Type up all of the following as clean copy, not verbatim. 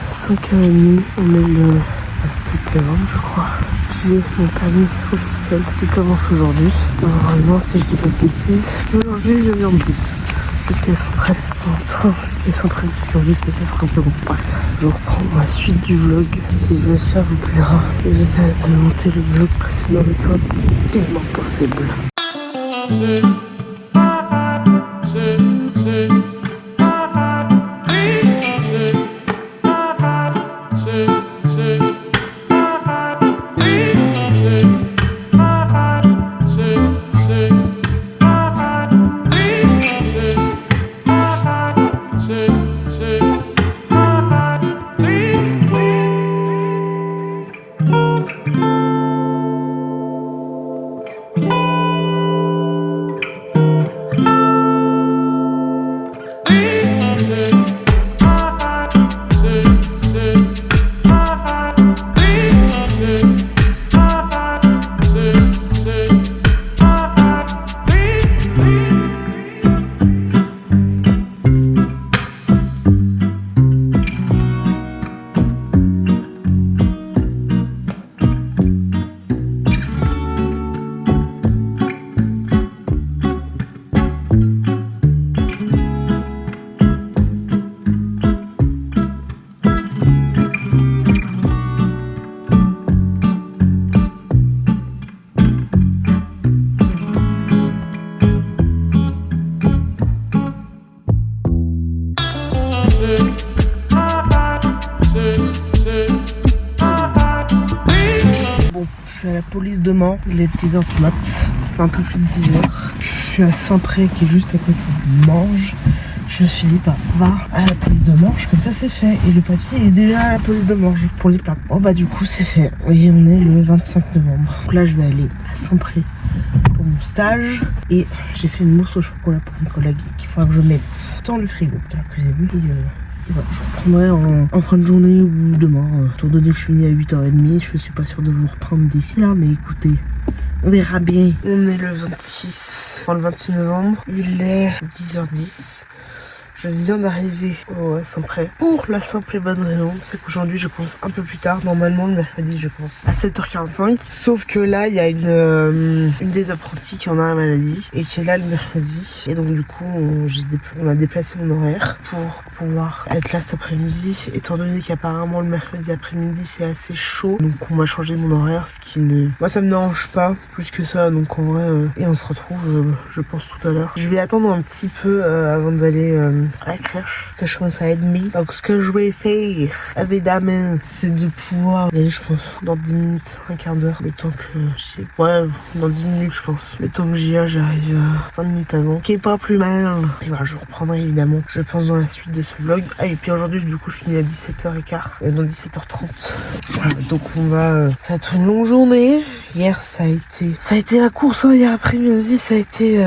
5h30, on est le 27 novembre je crois. J'ai mon permis officiel qui commence aujourd'hui. Normalement si je dis pas de bêtises, aujourd'hui je vais en bus jusqu'à Saint-Pré, en train jusqu'à Saint-Pré parce qu'en bus ça sera un peu long. Bref, je reprends la suite du vlog qui j'espère vous plaira et j'essaie de monter le vlog précédent le plus rapidement possible. Bon, je suis à la police demain, il est 10h du mat, un peu plus de 10h. Je suis à Saint-Pré qui est juste à côté de Morges. Je me suis dit, bah, va à la police de Morges, comme ça c'est fait. Et le papier est déjà à la police de Morges pour les plaques. Bon, bah, du coup, c'est fait. Et on est le 25 novembre. Donc là, je vais aller à Saint-Pré pour mon stage. Et j'ai fait une mousse au chocolat pour mes collègues qu'il faudra que je mette dans le frigo de la cuisine. Et voilà, je reprendrai en fin de journée ou demain. Étant donné que je finis à 8h30, je suis pas sûre de vous reprendre d'ici là, mais écoutez, on verra bien. On est le 26 novembre, il est 10h10. Je viens d'arriver au Saint-Pré pour la simple et bonne raison, c'est qu'aujourd'hui je commence un peu plus tard. Normalement le mercredi je commence à 7h45. Sauf que là il y a une des apprentis qui en a la maladie et qui est là le mercredi. Et donc du coup on a déplacé mon horaire pour pouvoir être là cet après-midi. Étant donné qu'apparemment le mercredi après-midi c'est assez chaud, donc on va changer mon horaire, ce qui ne... Moi ça me dérange pas plus que ça, donc en vrai... Et on se retrouve je pense tout à l'heure. Je vais attendre un petit peu avant d'aller... à la crèche, parce que je commence à être demi. Donc ce que je vais faire, évidemment, c'est de pouvoir aller, je pense, dans 10 minutes, un quart d'heure, le temps que ouais, dans 10 minutes, je pense. Le temps que j'y ai, j'arrive 5 minutes avant, qui est pas plus mal. Et voilà, je reprendrai évidemment, je pense, dans la suite de ce vlog. Ah, et puis aujourd'hui, du coup, je finis à 17h15, dans 17h30. Voilà, donc on va... ça va être une longue journée. Hier, ça a été la course, hein, hier après-midi, ça a été...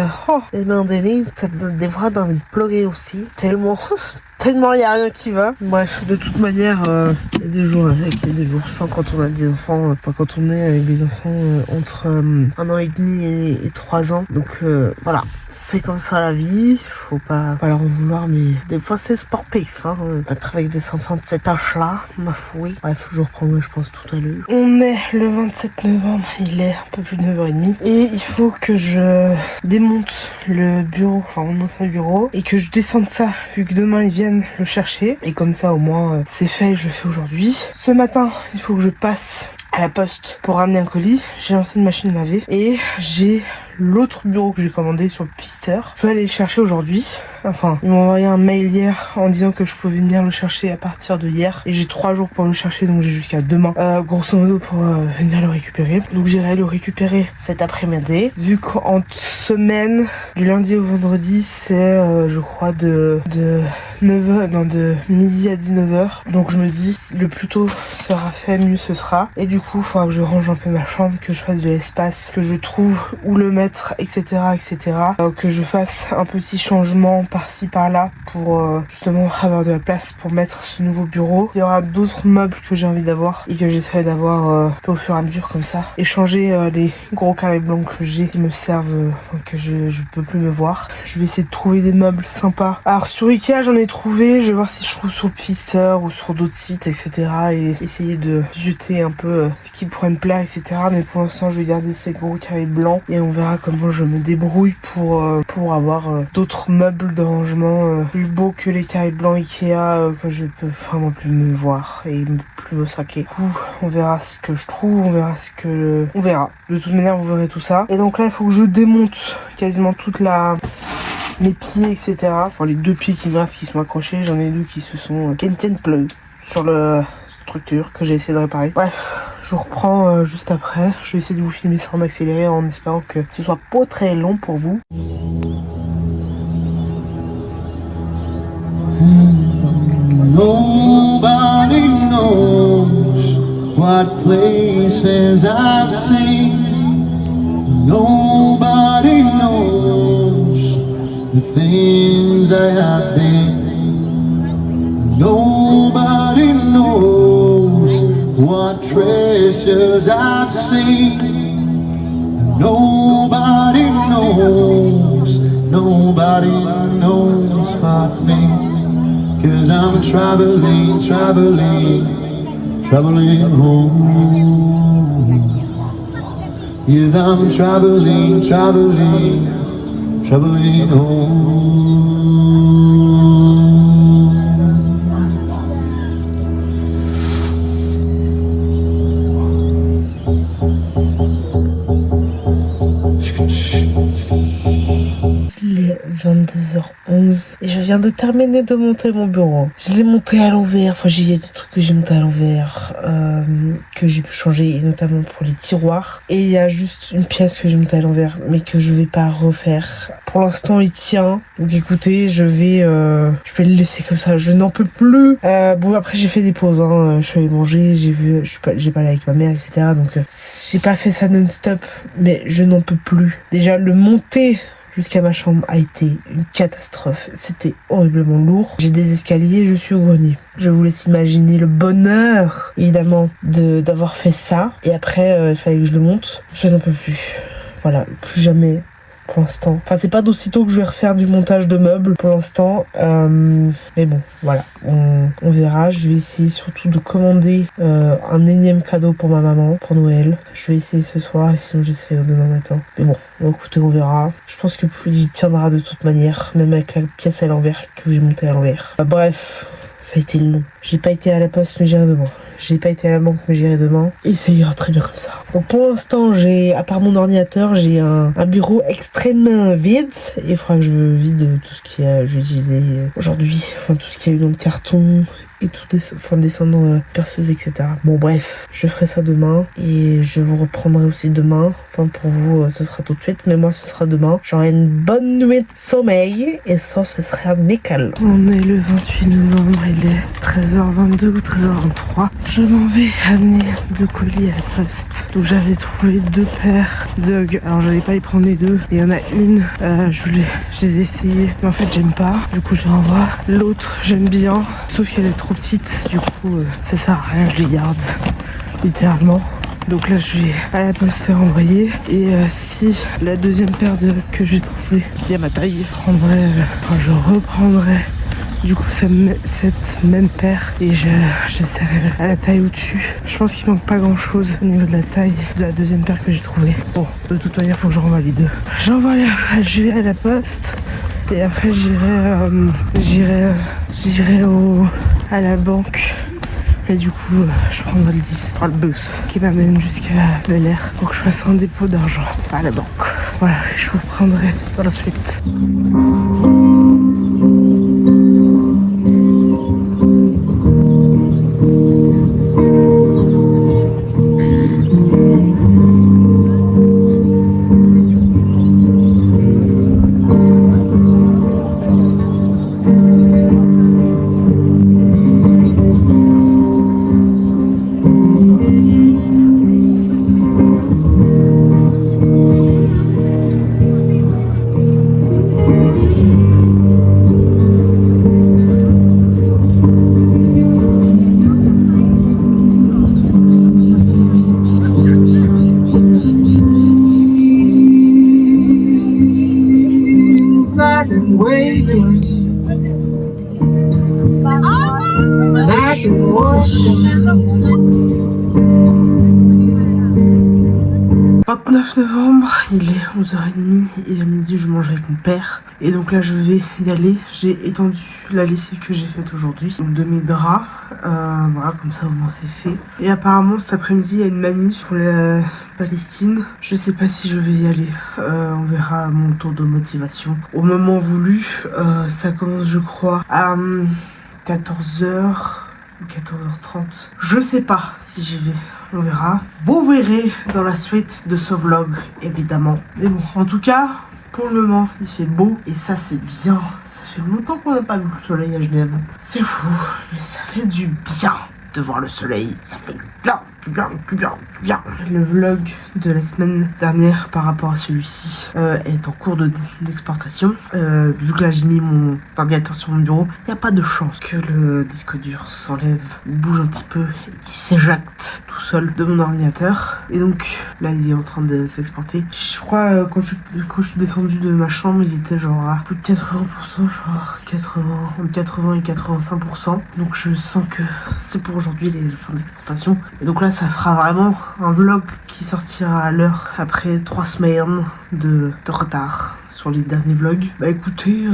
les mains d'aînés, t'as besoin des fois d'envie de pleurer aussi. Tellement il n'y a rien qui va. Bref, de toute manière, il y a des jours avec, il y a des jours sans quand on a des enfants. Enfin, quand on est avec des enfants entre 1 an et demi et 3 ans. Donc voilà, c'est comme ça la vie. Faut pas leur en vouloir, mais des fois c'est sportif. Hein, d'être avec des enfants de cet âge-là, ma foi. Bref, je reprendrai, je pense, tout à l'heure. On est le 27 novembre, il est un peu plus de 9h30. Et il faut que je démonte le bureau, enfin mon ancien bureau, et que je descende ça, vu que demain ils viennent le chercher. Et comme ça, au moins, c'est fait, je le fais aujourd'hui. Ce matin, il faut que je passe à la poste pour ramener un colis. J'ai lancé une machine à laver et j'ai l'autre bureau que j'ai commandé sur le Pfister. Je peux aller le chercher aujourd'hui. Enfin, ils m'ont envoyé un mail hier en disant que je pouvais venir le chercher à partir de hier. Et j'ai 3 jours pour le chercher, donc j'ai jusqu'à demain, grosso modo, pour venir le récupérer. Donc j'irai le récupérer cet après-midi. Vu qu'en semaine, du lundi au vendredi, c'est, je crois, de 9h, non, de midi à 19h. Donc je me dis, le plus tôt sera fait, mieux ce sera. Et du coup, il faudra que je range un peu ma chambre, que je fasse de l'espace, que je trouve où le mettre, etc., etc. Que je fasse un petit changement par-ci par-là pour justement avoir de la place pour mettre ce nouveau bureau. Il y aura d'autres meubles que j'ai envie d'avoir et que j'essaierai d'avoir au fur et à mesure comme ça. Échanger les gros carrés blancs que j'ai qui me servent, que je peux plus me voir. Je vais essayer de trouver des meubles sympas. Alors sur Ikea j'en ai trouvé, je vais voir si je trouve sur Fister ou sur d'autres sites, etc. et essayer de jeter un peu ce qui pourrait me plaire, etc. Mais pour l'instant je vais garder ces gros carrés blancs et on verra comment je me débrouille pour avoir d'autres meubles de rangement plus beaux que les carrés blancs Ikea que je peux vraiment plus me voir et plus me saquer. Du coup, on verra ce que je trouve, on verra. De toute manière, vous verrez tout ça. Et donc là, il faut que je démonte quasiment toute mes pieds, etc. Enfin, les 2 pieds qui me restent, qui sont accrochés. J'en ai 2 qui se sont qui ne tiennent plus sur la structure que j'ai essayé de réparer. Bref, je vous reprends juste après. Je vais essayer de vous filmer sans m'accélérer en espérant que ce soit pas très long pour vous. Nobody knows what places I've seen. Nobody knows the things I have been. Nobody knows what treasures I've seen. Nobody knows but me. 'Cause I'm traveling home. Yes, I'm traveling home. Il est 22h11 et je viens de terminer de monter mon bureau. Je l'ai monté à l'envers, enfin il y a des trucs que j'ai monté à l'envers, que j'ai pu changer, et notamment pour les tiroirs. Et il y a juste une pièce que j'ai montée à l'envers, mais que je vais pas refaire. Pour l'instant il tient, donc écoutez, je vais le laisser comme ça, je n'en peux plus. Bon après j'ai fait des pauses, je suis allée manger, j'ai parlé avec ma mère, etc. Donc j'ai pas fait ça non-stop, mais je n'en peux plus. Déjà le monter jusqu'à ma chambre a été une catastrophe. C'était horriblement lourd. J'ai des escaliers, je suis au grenier. Je vous laisse imaginer le bonheur, évidemment, d'avoir fait ça. Et après, il fallait que je le monte. Je n'en peux plus. Voilà, plus jamais pour l'instant. Enfin, c'est pas d'aussitôt que je vais refaire du montage de meubles pour l'instant. Mais bon, voilà. On verra. Je vais essayer surtout de commander un énième cadeau pour ma maman, pour Noël. Je vais essayer ce soir et sinon j'essaierai demain matin. Mais bon, écoutez, on verra. Je pense que il tiendra de toute manière, même avec la pièce à l'envers que j'ai montée à l'envers. Bref, ça a été long. J'ai pas été à la poste, mais j'irai demain. J'ai pas été à la banque, mais j'irai demain. Et ça ira très bien comme ça. Donc pour l'instant, à part mon ordinateur, j'ai un bureau extrêmement vide. Et il faudra que je vide tout ce qu'il y a, je vais utiliser aujourd'hui. Enfin, tout ce qu'il y a eu dans le carton. Et tout descendant perceuse, etc. Bon bref, je ferai ça demain. Et je vous reprendrai aussi demain. Enfin pour vous, ce sera tout de suite. Mais moi, ce sera demain. J'aurai une bonne nuit de sommeil. Et ça, ce sera nickel. On est le 28 novembre. Il est 13h22 ou 13h23. Je m'en vais amener 2 colis à la poste. Donc j'avais trouvé 2 paires d'Ugg. Alors j'allais pas les prendre les 2. Il y en a une, j'ai essayé. Mais en fait j'aime pas. Du coup je les renvoie. L'autre j'aime bien. Sauf qu'elle est trop petite. Du coup ça sert à rien. Je les garde. Littéralement. Donc là je vais à la poste renvoyer. Et si la deuxième paire que j'ai trouvée il y a ma taille, je reprendrai du coup cette même paire et j'essaierai à la taille au-dessus. Je pense qu'il manque pas grand chose au niveau de la taille de la deuxième paire que j'ai trouvée. Bon, de toute manière faut que je renvoie les deux. Je vais à la poste et après j'irai à la banque. Et du coup, je prendrai le bus qui m'amène jusqu'à Bel Air pour que je fasse un dépôt d'argent à la banque. Voilà, je vous prendrai dans la suite. 29 novembre, il est 11h30 et à midi je mange avec mon père. Et donc là je vais y aller. J'ai étendu la lessive que j'ai faite aujourd'hui, donc de mes draps. Voilà, comme ça au moins c'est fait. Et apparemment cet après-midi il y a une manif pour la Palestine. Je sais pas si je vais y aller. On verra mon tour de motivation au moment voulu. Ça commence je crois à 14h ou 14h30. Je sais pas si j'y vais. On verra. Vous verrez dans la suite de ce vlog, évidemment. Mais bon, en tout cas, pour le moment, il fait beau. Et ça, c'est bien. Ça fait longtemps qu'on n'a pas vu le soleil à Genève. C'est fou, mais ça fait du bien de voir le soleil. Ça fait du bien, du bien, du bien, du bien. Le vlog de la semaine dernière par rapport à celui-ci est en cours d'exportation. Vu que là, j'ai mis mon ordinateur sur mon bureau, il n'y a pas de chance que le disque dur s'enlève, bouge un petit peu et qu'il s'éjecte tout seul de mon ordinateur. Et donc, là, il est en train de s'exporter. Je crois, quand je suis descendu de ma chambre, il était genre à plus de 80%, genre 80, entre 80 et 85%. Donc, je sens que c'est pour aujourd'hui les fins d'exportation. Et donc là, ça fera vraiment un vlog qui sortira à l'heure après 3 semaines de retard sur les derniers vlogs. Bah écoutez,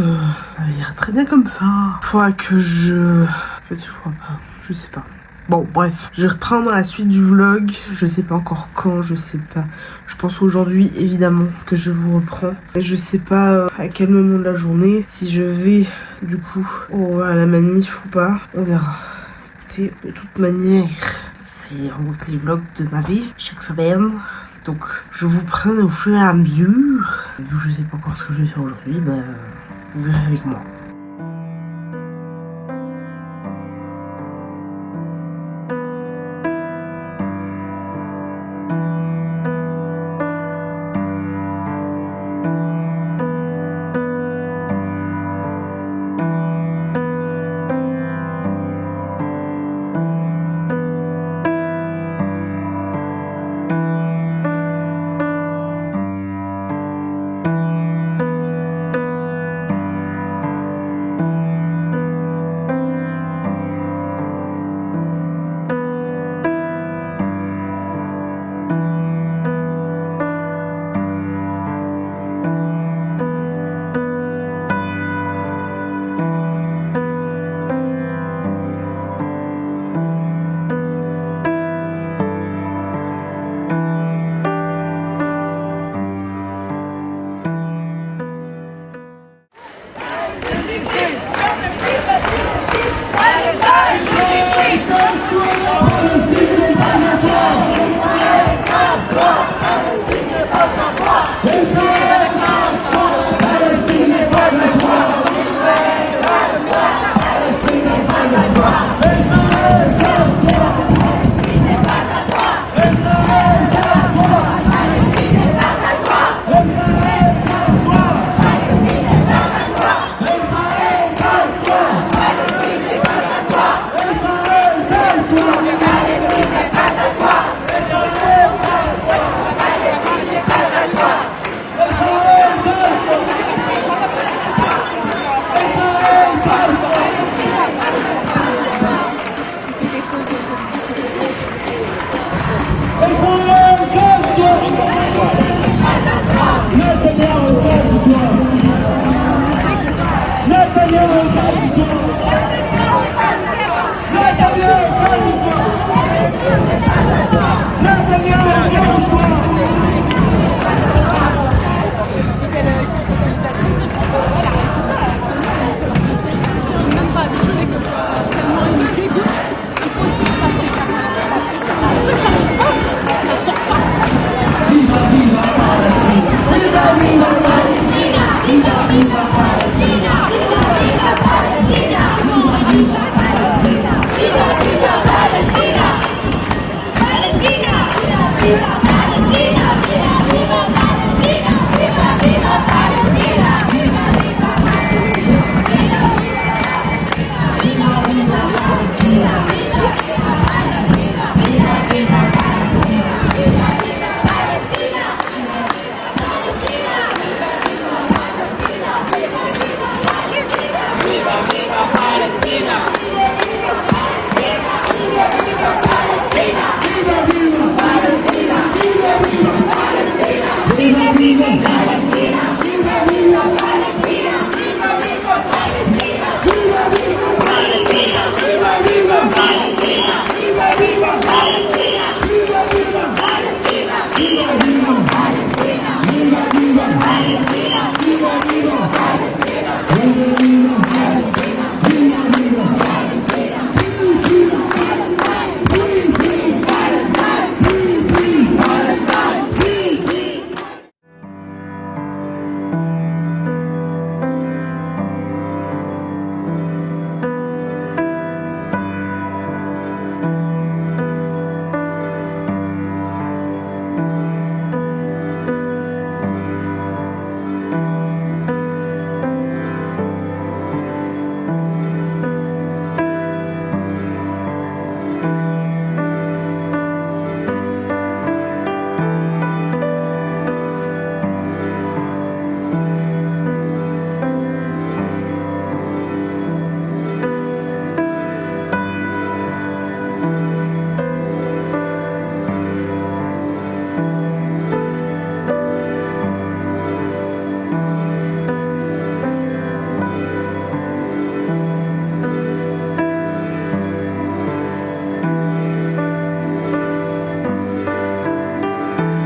ça ira très bien comme ça. Faudra que je... En fait, il faudra pas... Je sais pas. Bon, bref, je reprends dans la suite du vlog. Je sais pas encore quand, je sais pas. Je pense aujourd'hui, évidemment, que je vous reprends. Et je sais pas à quel moment de la journée, si je vais, du coup, à la manif ou pas. On verra. Écoutez, de toute manière, c'est en gros les vlogs de ma vie, chaque semaine. Donc, je vous prends au fur et à mesure. Vu que je sais pas encore ce que je vais faire aujourd'hui, bah, vous verrez avec moi.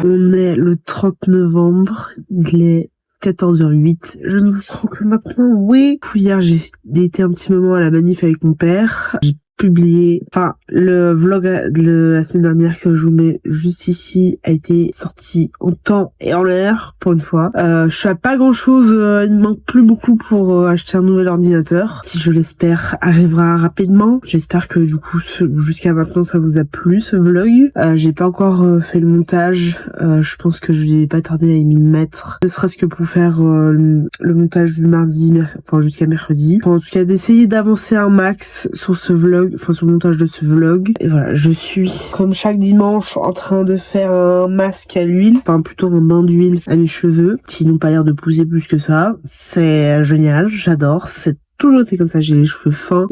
On est le 30 novembre, il est 14h08. Je ne vous prends que maintenant, oui. Hier, j'ai été un petit moment à la manif avec mon père. J'ai publié, le vlog de la semaine dernière que je vous mets juste ici a été sorti en temps et en l'heure pour une fois. Je suis à pas grand chose, il me manque plus beaucoup pour acheter un nouvel ordinateur qui, je l'espère, arrivera rapidement. J'espère que du coup jusqu'à maintenant ça vous a plu ce vlog. J'ai pas encore fait le montage, je pense que je vais pas tarder à y mettre, ne serait-ce que pour faire le montage du mardi, jusqu'à mercredi. En tout cas d'essayer d'avancer un max sur ce vlog, sur le montage de ce vlog. Et voilà, je suis comme chaque dimanche en train de faire un masque à l'huile, plutôt un bain d'huile à mes cheveux qui n'ont pas l'air de pousser plus que ça. C'est génial, j'adore, c'est toujours été comme ça, j'ai les cheveux fins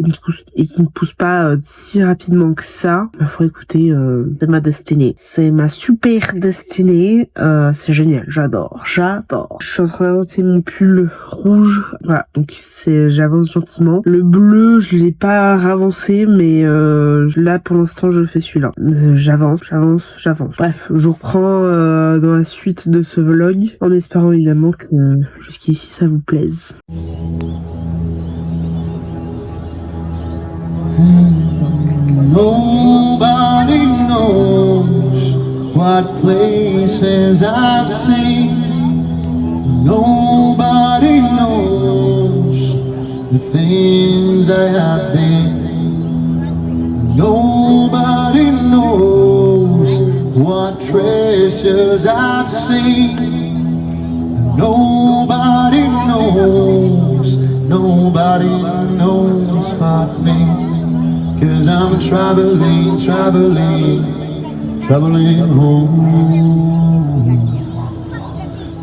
et qui ne poussent pas si rapidement que ça. Ma foi, écoutez, c'est ma destinée. C'est ma super destinée. C'est génial, j'adore. Je suis en train d'avancer mon pull rouge. Voilà, donc j'avance gentiment. Le bleu, je l'ai pas ravancé, mais là pour l'instant je fais celui-là. J'avance. Bref, je reprends dans la suite de ce vlog, en espérant évidemment que jusqu'ici ça vous plaise. Nobody knows what places I've seen. Nobody knows the things I have been. Nobody knows what treasures I've seen. Nobody knows but me. 'Cause I'm traveling home.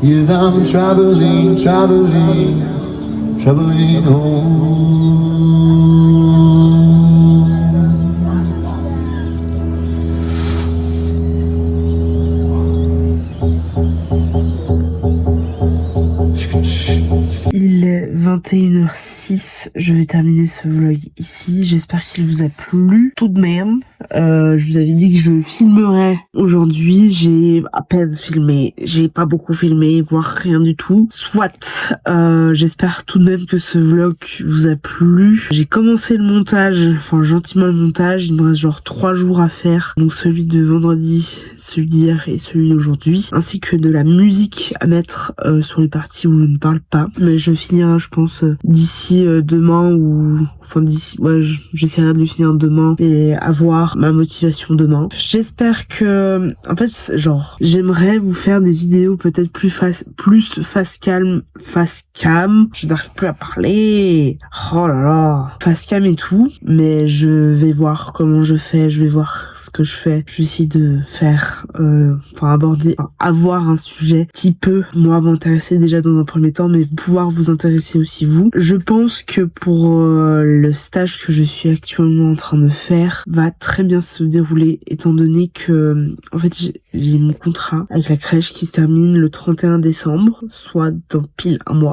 Yes, I'm traveling home. Il est 21h06, je vais terminer ce vlog ici, j'espère qu'il vous a plu tout de même. Je vous avais dit que je filmerais aujourd'hui, j'ai à peine filmé, j'ai pas beaucoup filmé, voire rien du tout. Soit, j'espère tout de même que ce vlog vous a plu. J'ai commencé le montage, gentiment le montage, il me reste genre 3 jours à faire, donc celui de vendredi, celui d'hier et celui d'aujourd'hui, ainsi que de la musique à mettre sur les parties où je ne parle pas. Mais je finirai, je pense, d'ici demain j'essaierai de le finir demain et avoir ma motivation demain. J'espère que, j'aimerais vous faire des vidéos peut-être plus face cam. Je n'arrive plus à parler. Oh là là. Face cam et tout. Mais je vais voir comment je fais. Je vais voir ce que je fais. Je vais essayer de faire, avoir un sujet qui peut, moi, m'intéresser déjà dans un premier temps, mais pouvoir vous intéresser aussi vous. Je pense que pour le stage que je suis actuellement en train de faire va très bien se dérouler, étant donné que j'ai mon contrat avec la crèche qui se termine le 31 décembre, soit dans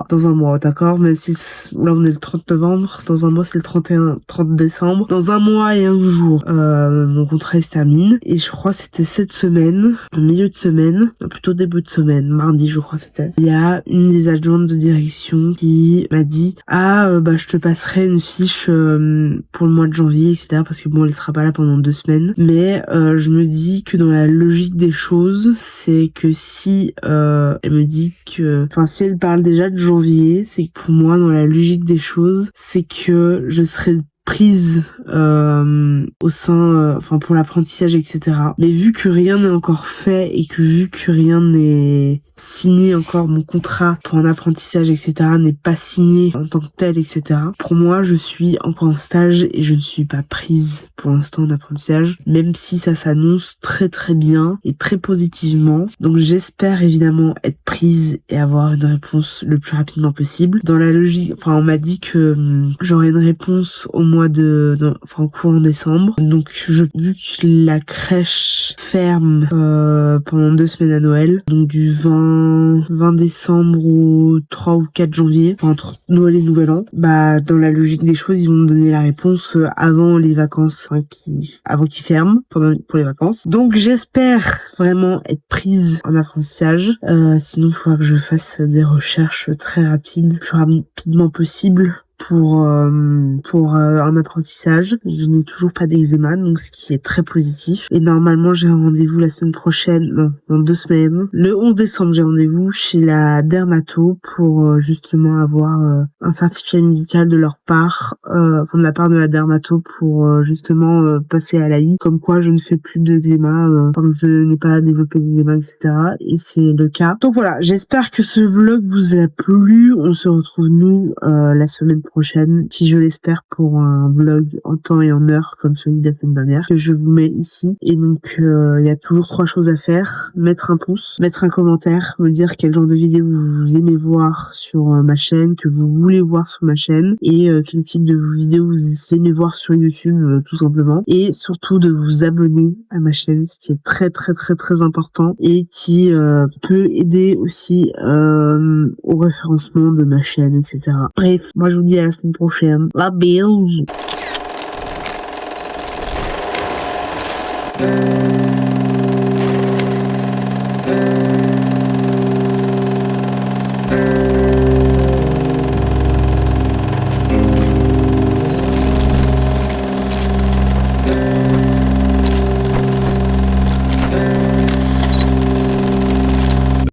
dans un mois, d'accord? Même si là on est le 30 novembre, dans un mois c'est le 30 décembre, dans un mois et un jour mon contrat se termine, et je crois que c'était cette semaine, le milieu de semaine, plutôt début de semaine, mardi je crois c'était, il y a une des adjointes de direction qui m'a dit je te passerai une fiche pour le mois de janvier, etc. parce que elle sera pas là pendant 2 semaines, mais je me dis que dans la logique des choses, c'est que si elle me dit que, si elle parle déjà de janvier, c'est que pour moi, dans la logique des choses, c'est que je serai prise au sein, pour l'apprentissage, etc. Mais vu que rien n'est encore fait et que vu que rien n'est signé encore, mon contrat pour un apprentissage, etc. n'est pas signé en tant que tel, etc. Pour moi, je suis encore en stage et je ne suis pas prise pour l'instant en apprentissage, même si ça s'annonce très très bien et très positivement. Donc j'espère évidemment être prise et avoir une réponse le plus rapidement possible. Dans la logique, on m'a dit que j'aurai une réponse au mois courant décembre. décembre. Donc vu que la crèche ferme pendant 2 semaines à Noël, donc du 20 décembre au 3 ou 4 janvier, entre Noël et Nouvel An, bah dans la logique des choses, ils vont me donner la réponse avant les vacances, avant qu'ils ferment pour les vacances. Donc j'espère vraiment être prise en apprentissage. Sinon il faudra que je fasse des recherches très rapides, le plus rapidement possible pour un apprentissage. Je n'ai toujours pas d'eczéma, donc ce qui est très positif. Et normalement, j'ai un rendez-vous la semaine prochaine, non, dans 2 semaines. Le 11 décembre, j'ai rendez-vous chez la dermato pour justement avoir un certificat médical de leur part, de la part de la dermato pour justement passer à l'AI, comme quoi je ne fais plus d'eczéma, comme je n'ai pas développé d'eczéma, etc. Et c'est le cas. Donc voilà, j'espère que ce vlog vous a plu. On se retrouve nous la semaine prochaine, qui je l'espère pour un vlog en temps et en heure comme celui de la semaine dernière que je vous mets ici. Et donc il y a toujours 3 choses à faire: mettre un pouce, mettre un commentaire, me dire quel genre de vidéo vous aimez voir sur ma chaîne, que vous voulez voir sur ma chaîne, et quel type de vidéo vous aimez voir sur YouTube tout simplement, et surtout de vous abonner à ma chaîne, ce qui est très très très très important et qui peut aider aussi au référencement de ma chaîne, etc. Bref, moi je vous dis à la semaine prochaine. La bise.